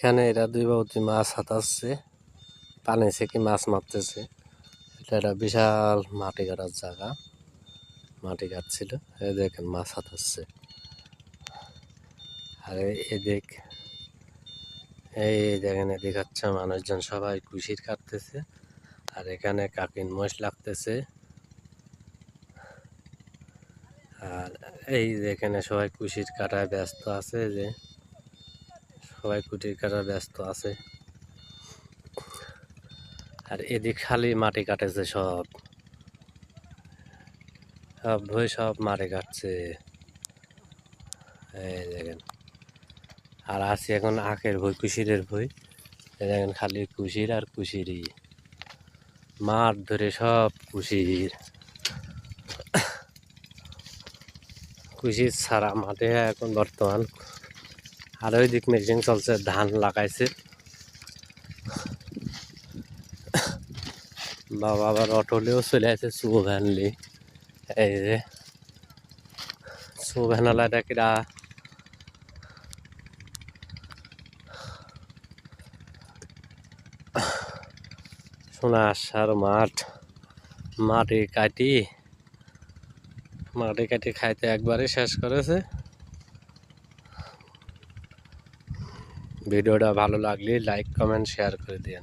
এখানে এরা দুই বাবুতি মাছ হাতাচ্ছে, পানি থেকে মাছ মারতেছে। এটা একটা বিশাল মাটি কাটার জায়গা, মাটি কাটছিল। এই দেখেন মাছ হাতাচ্ছে। আর এদিক এই দেখেন এদিক হচ্ছে মানুষজন সবাই কুশির কাটতেছে। আর এখানে কাকিন মোষ লাগতেছে। আর এই যেখানে সবাই কুশির কাটায় ব্যস্ত আছে, যে সবাই কুটির কাটায় ব্যস্ত আছে। আর এদিক খালি মাটি কাটেছে, সব ভই সব মাটি কাটছে। এই দেখেন। আর আছি এখন আখের ভই, কুশিরের ভই। দেখেন খালি কুশির আর কুশিরই, মাঠ ধরে সব কুশির। কুশির ছাড়া মাঠে এখন বর্তমান। আর ওই দিক মেশিন চলছে, ধান লাগাইছে। বাবা আবার অটোলেও চলে আসে, চু ভ্যানলি। এই যে চু ভ্যানালাটা কিরা সোনা আসার মাঠ, মাটি কাটি খাইতে একবারে শেষ করেছে। ভিডিওটা ভালো লাগলে লাইক কমেন্ট শেয়ার করে দিন।